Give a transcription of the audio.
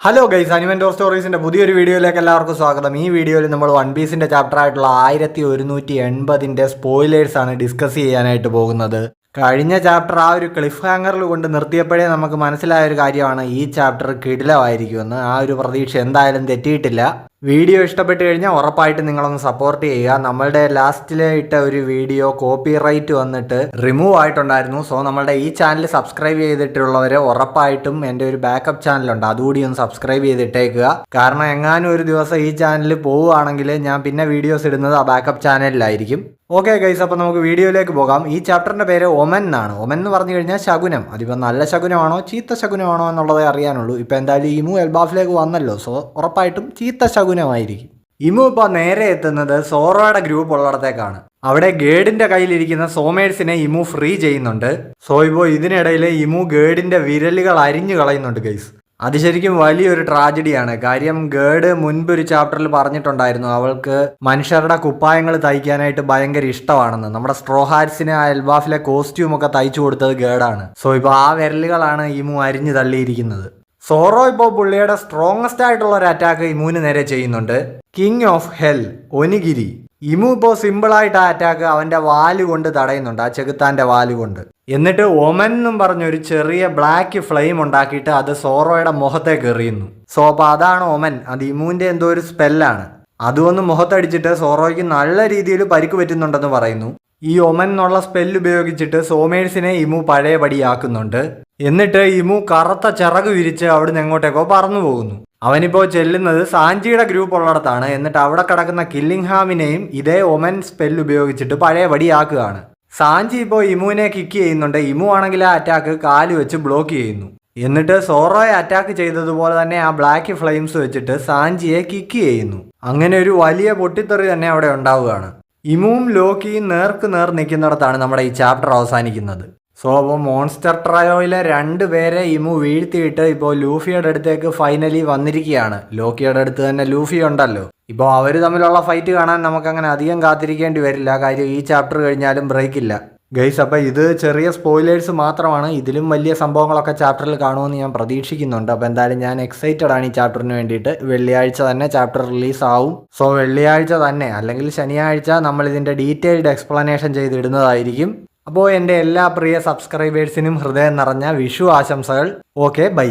Hello guys, അനിമെന്റോർ സ്റ്റോറീസിന്റെ പുതിയൊരു വീഡിയോയിലേക്ക് എല്ലാവർക്കും സ്വാഗതം. ഈ വീഡിയോയിൽ നമ്മൾ വൺ പീസിന്റെ ചാപ്റ്റർ ആയിട്ടുള്ള 1180 സ്പോയിലേഴ്സ് ആണ് ഡിസ്കസ് ചെയ്യാനായിട്ട് പോകുന്നത്. കഴിഞ്ഞ ചാപ്റ്റർ ആ ഒരു ക്ലിഫ് ഹാങ്ങറിൽ കൊണ്ട് നിർത്തിയപ്പോഴേ നമുക്ക് മനസ്സിലായ ഒരു കാര്യമാണ് ഈ ചാപ്റ്റർ കിടിലമായിരിക്കുമെന്ന്. ആ ഒരു പ്രതീക്ഷ എന്തായാലും തെറ്റിയിട്ടില്ല. വീഡിയോ ഇഷ്ടപ്പെട്ട് കഴിഞ്ഞാൽ ഉറപ്പായിട്ട് നിങ്ങളൊന്ന് സപ്പോർട്ട് ചെയ്യുക. നമ്മളുടെ ലാസ്റ്റിലെ ഇട്ട ഒരു വീഡിയോ കോപ്പിറൈറ്റ് വന്നിട്ട് റിമൂവ് ആയിട്ടുണ്ടായിരുന്നു. സോ നമ്മളുടെ ഈ ചാനൽ സബ്സ്ക്രൈബ് ചെയ്തിട്ടുള്ളവർ ഉറപ്പായിട്ടും എൻ്റെ ഒരു ബാക്കപ്പ് ചാനലുണ്ട്, അതുകൂടി ഒന്ന് സബ്സ്ക്രൈബ് ചെയ്തിട്ടേക്കുക. കാരണം എങ്ങാനും ഒരു ദിവസം ഈ ചാനൽ പോവുകയാണെങ്കിൽ ഞാൻ പിന്നെ വീഡിയോസ് ഇടുന്നത് ആ ബാക്കപ്പ് ചാനലിലായിരിക്കും. ഓക്കെ ഗൈസ്, അപ്പോൾ നമുക്ക് വീഡിയോയിലേക്ക് പോകാം. ഈ ചാപ്റ്ററിൻ്റെ പേര് ഒമൻ എന്നാണ്. ഒമൻ എന്ന് പറഞ്ഞു കഴിഞ്ഞാൽ ശകുനം. അതിപ്പോൾ നല്ല ശകുനമാണോ ചീത്ത ശകുനമാണോ എന്നുള്ളതേ അറിയാനുള്ളൂ. ഇപ്പോൾ എന്തായാലും ഇമു എൽബാഫിലേക്ക് വന്നല്ലോ, സോ ഉറപ്പായിട്ടും ചീത്ത ശകുനമായിരിക്കും. ഇമു ഇപ്പോൾ നേരെ എത്തുന്നത് സോറോയുടെ ഗ്രൂപ്പ് ഉള്ളിടത്തേക്കാണ്. അവിടെ ഗേഡിന്റെ കയ്യിലിരിക്കുന്ന സോമേഴ്സിനെ ഇമു ഫ്രീ ചെയ്യുന്നുണ്ട്. സോ ഇപ്പോൾ ഇതിനിടയിൽ ഇമു ഗേഡിന്റെ വിരലുകൾ അരിഞ്ഞു കളയുന്നുണ്ട് ഗൈസ്. അത് ശരിക്കും വലിയൊരു ട്രാജഡിയാണ്. കാര്യം ഗേഡ് മുൻപ് ഒരു ചാപ്റ്ററിൽ പറഞ്ഞിട്ടുണ്ടായിരുന്നു അവൾക്ക് മനുഷ്യരുടെ കുപ്പായങ്ങൾ തയ്ക്കാനായിട്ട് ഭയങ്കര ഇഷ്ടമാണെന്ന്. നമ്മുടെ സ്ട്രോ ഹാറ്റ്സിന് ആ എൽബാഫിലെ കോസ്റ്റ്യൂം ഒക്കെ തയ്ച്ചു കൊടുത്തത് ഗേഡാണ്. സോ ഇപ്പോൾ ആ വിരലുകളാണ് ഇമു അരിഞ്ഞു തള്ളിയിരിക്കുന്നത്. സോറോ ഇപ്പോൾ പുള്ളിയുടെ സ്ട്രോങ്ങസ്റ്റ് ആയിട്ടുള്ള ഒരു അറ്റാക്ക് ഇമുവിന് നേരെ ചെയ്യുന്നുണ്ട്. King of hell Onigiri. Emu ഇപ്പോൾ സിമ്പിളായിട്ട് ആ അറ്റാക്ക് അവൻ്റെ വാല് കൊണ്ട് തടയുന്നുണ്ട്, ആ ചെകുത്താൻ്റെ വാല് കൊണ്ട്. എന്നിട്ട് ഒമൻ എന്നും പറഞ്ഞൊരു ചെറിയ ബ്ലാക്ക് ഫ്ലെയിം ഉണ്ടാക്കിയിട്ട് അത് സോറോയുടെ മുഖത്തേക്ക് എറിയുന്നു. സോ അപ്പോൾ അതാണ് ഒമൻ. അത് ഇമുവിൻ്റെ എന്തോ ഒരു സ്പെല്ലാണ്. അതുമൊന്ന് മുഖത്തടിച്ചിട്ട് സോറോയ്ക്ക് നല്ല രീതിയിൽ പരിക്ക് പറ്റുന്നുണ്ടെന്ന് പറയുന്നു. ഈ ഒമൻ എന്നുള്ള സ്പെല്ല് ഉപയോഗിച്ചിട്ട് സോമേഴ്സിനെ ഇമു പഴയപടിയാക്കുന്നുണ്ട്. എന്നിട്ട് ഇമു കറുത്ത ചിറക് വിരിച്ച് അവിടുന്ന് എങ്ങോട്ടേക്കോ പറന്നു പോകുന്നു. അവനിപ്പോൾ ചെല്ലുന്നത് സാഞ്ചിയുടെ ഗ്രൂപ്പ് ഉള്ളിടത്താണ്. എന്നിട്ട് അവിടെ കിടക്കുന്ന കില്ലിംഗ്ഹാമിനെയും ഇതേ ഒമൻ സ്പെല്ല് ഉപയോഗിച്ചിട്ട് പഴയപടിയാക്കുകയാണ്. സാഞ്ചി ഇപ്പോൾ ഇമുവിനെ കിക്ക് ചെയ്യുന്നുണ്ട്. ഇമു ആണെങ്കിൽ ആ അറ്റാക്ക് കാല് വെച്ച് ബ്ലോക്ക് ചെയ്യുന്നു. എന്നിട്ട് സോറോയെ അറ്റാക്ക് ചെയ്തതുപോലെ തന്നെ ആ ബ്ലാക്ക് ഫ്ലെയിംസ് വെച്ചിട്ട് സാഞ്ചിയെ കിക്ക് ചെയ്യുന്നു. അങ്ങനെ ഒരു വലിയ പൊട്ടിത്തെറി തന്നെ അവിടെ ഉണ്ടാവുകയാണ്. ഇമുവും ലോക്കിയും നേർക്ക് നേർ നിൽക്കുന്നിടത്താണ് നമ്മുടെ ഈ ചാപ്റ്റർ അവസാനിക്കുന്നത്. സോ അപ്പോൾ മോൺസ്റ്റർ ട്രയോയിലെ 2 പേരെ ഇമു വീഴ്ത്തിയിട്ട് ഇപ്പോൾ ലൂഫിയുടെ അടുത്തേക്ക് ഫൈനലി വന്നിരിക്കുകയാണ്. ലോക്കിയുടെ അടുത്ത് തന്നെ ലൂഫി ഉണ്ടല്ലോ. ഇപ്പോൾ അവർ തമ്മിലുള്ള ഫൈറ്റ് കാണാൻ നമുക്കങ്ങനെ അധികം കാത്തിരിക്കേണ്ടി വരില്ല. കാര്യം ഈ ചാപ്റ്റർ കഴിഞ്ഞാലും ബ്രേക്ക് ഇല്ല ഗൈസ്. അപ്പോൾ ഇത് ചെറിയ സ്പോയിലേഴ്സ് മാത്രമാണ്. ഇതിലും വലിയ സംഭവങ്ങളൊക്കെ ചാപ്റ്ററിൽ കാണുമെന്ന് ഞാൻ പ്രതീക്ഷിക്കുന്നുണ്ട്. അപ്പോൾ എന്തായാലും ഞാൻ എക്സൈറ്റഡ് ആണ് ഈ ചാപ്റ്ററിന് വേണ്ടിയിട്ട്. വെള്ളിയാഴ്ച തന്നെ ചാപ്റ്റർ റിലീസ് ആവും. സോ വെള്ളിയാഴ്ച തന്നെ അല്ലെങ്കിൽ ശനിയാഴ്ച നമ്മൾ ഇതിൻ്റെ ഡീറ്റെയിൽഡ് എക്സ്പ്ലനേഷൻ ചെയ്തിടുന്നതായിരിക്കും. അപ്പോൾ എൻ്റെ എല്ലാ പ്രിയ സബ്സ്ക്രൈബേഴ്സിനും ഹൃദയം നിറഞ്ഞ വിഷു ആശംസകൾ. Okay, by.